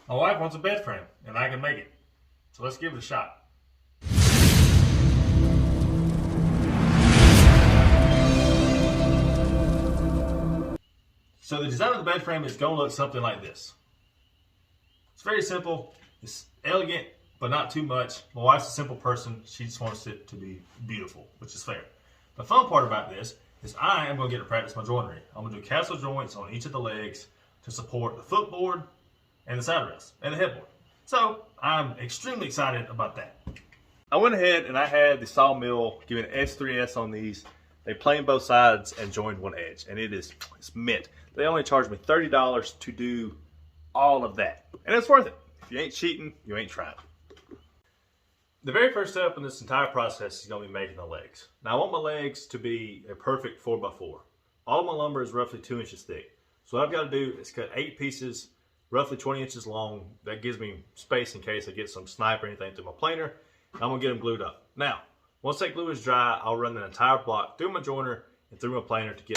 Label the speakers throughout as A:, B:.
A: My wife wants a bed frame, and I can make it. So let's give it a shot. So the design of the bed frame is going to look something like this. It's very simple. It's elegant, but not too much. My wife's a simple person. She just wants it to be beautiful, which is fair. The fun part about this is I am going to get to practice my joinery. I'm going to do castle joints on each of the legs to support the footboard and the side rails and the headboard. So I'm extremely excited about that. I went ahead and I had the sawmill give an S3S on these. They planed both sides and joined one edge, and it's mint. They only charged me $30 to do all of that, and it's worth it. If you ain't cheating, you ain't trying. The very first step in this entire process is going to be making the legs. Now I want my legs to be a perfect 4x4. All of my lumber is roughly 2 inches thick. So what I've got to do is cut 8 pieces, roughly 20 inches long. That gives me space in case I get some snipe or anything through my planer. I'm going to get them glued up. Now, once that glue is dry, I'll run the entire block through my joiner and through my planer to get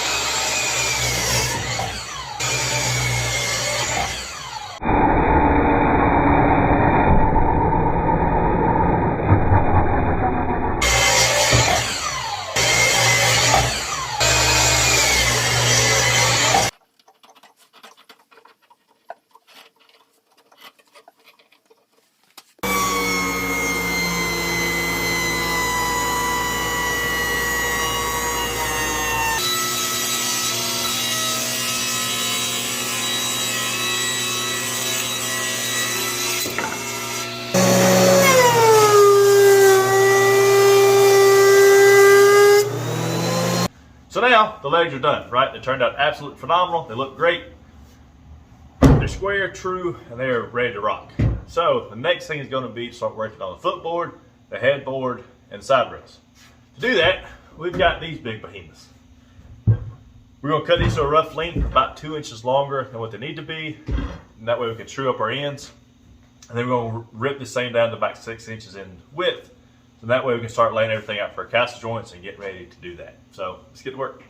A: So now the legs are done, right? They turned out absolutely phenomenal. They look great. They're square, true, and they're ready to rock. So the next thing is going to be to start working on the footboard, the headboard, and the side rails. To do that, we've got these big behemoths. We're going to cut these to a rough length, about 2 inches longer than what they need to be. And that way we can true up our ends. And then we're going to rip this thing down to about 6 inches in width. So that way we can start laying everything out for our castle joints and get ready to do that. So let's get to work.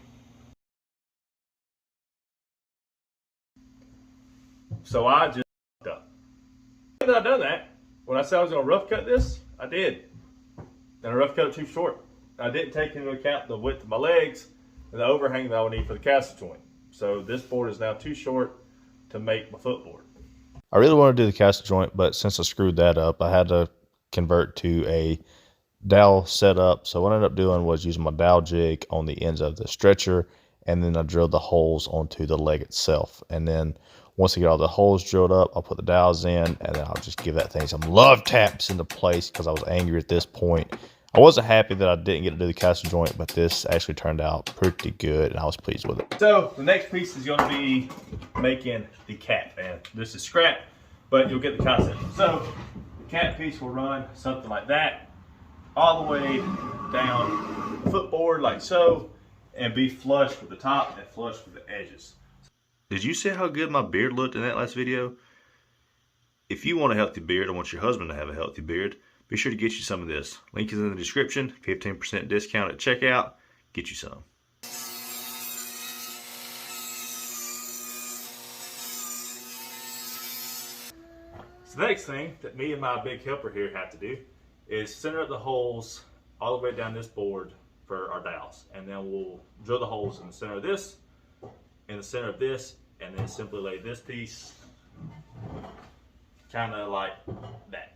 A: So I just fucked up. When I done that, when I said I was going to rough cut this, I did. And I rough cut it too short. I didn't take into account the width of my legs and the overhang that I would need for the castle joint. So this board is now too short to make my footboard.
B: I really want to do the castle joint, but since I screwed that up, I had to convert to a dowel setup. So what I ended up doing was using my dowel jig on the ends of the stretcher, and then I drilled the holes onto the leg itself. And then once I get all the holes drilled up, I'll put the dowels in, and then I'll just give that thing some love taps into place because I was angry at this point. I wasn't happy that I didn't get to do the castle joint, but this actually turned out pretty good, and I was pleased with it.
A: So the next piece is going to be making the cap, and this is scrap, but you'll get the concept. So the cap piece will run something like that, all the way down the footboard like so, and be flush with the top and flush with the edges.
B: Did you see how good my beard looked in that last video? If you want a healthy beard, or want your husband to have a healthy beard, be sure to get you some of this. Link is in the description. 15% discount at checkout. Get you some.
A: So the next thing that me and my big helper here have to do is center up the holes all the way down this board for our dowels. And then we'll drill the holes in the center of this, in the center of this, and then simply lay this piece kind of like that.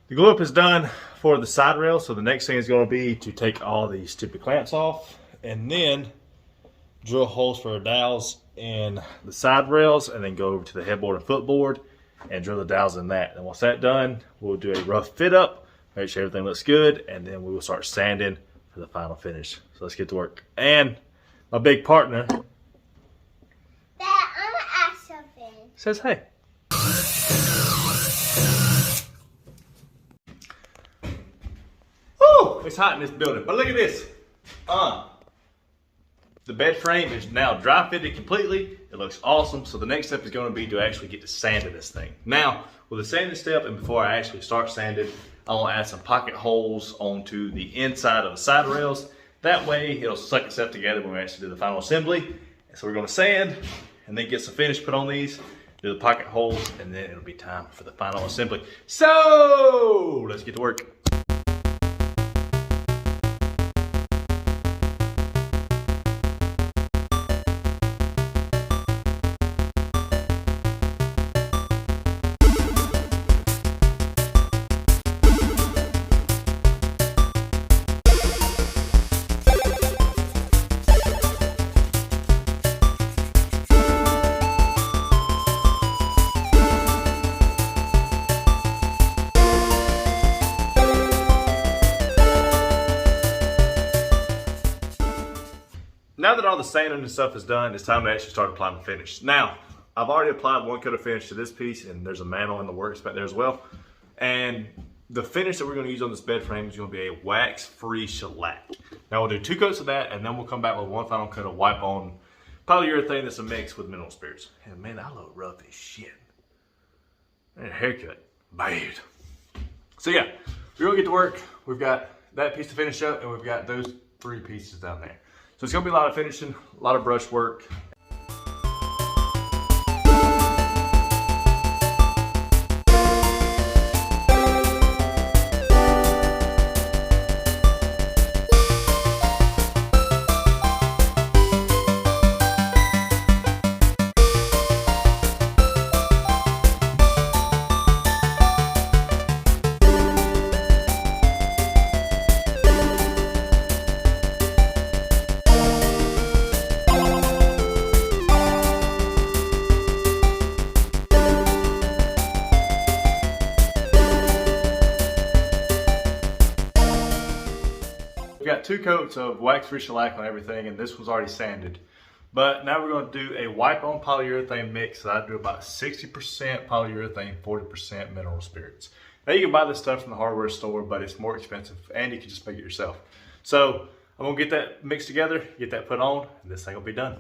A: The glue up is done for the side rail, so the next thing is going to be to take all these stupid clamps off and then drill holes for our dowels in the side rails, and then go over to the headboard and footboard and drill the dowels in that. And once that's done, we'll do a rough fit up, make sure everything looks good, and then we will start sanding for the final finish. So let's get to work. And my big partner.
C: Dad, I'm gonna ask something.
A: says hey. Woo! It's hot in this building, but look at this. The bed frame is now dry fitted completely. It looks awesome. So the next step is going to be to actually get to sanding this thing. Now, with the sanding step, and before I actually start sanding, I want to add some pocket holes onto the inside of the side rails. That way, it'll suck itself together when we actually do the final assembly. So we're going to sand, and then get some finish put on these, do the pocket holes, and then it'll be time for the final assembly. So, let's get to work. Now that all the sanding and stuff is done, it's time to actually start applying the finish. Now, I've already applied one coat of finish to this piece, and there's a mantle in the works back there as well. And the finish that we're going to use on this bed frame is going to be a wax-free shellac. Now we'll do 2 coats of that, and then we'll come back with one final coat of wipe-on polyurethane that's a mix with mineral spirits. And man, I look rough as shit. And haircut, bad. So yeah, we're going to get to work. We've got that piece to finish up, and we've got those 3 pieces down there. So it's going to be a lot of finishing, a lot of brush work. We've got 2 coats of wax-free shellac on everything, and this one's already sanded. But now we're going to do a wipe-on polyurethane mix that I do about 60% polyurethane, 40% mineral spirits. Now you can buy this stuff from the hardware store, but it's more expensive, and you can just make it yourself. So I'm going to get that mixed together, get that put on, and this thing will be done.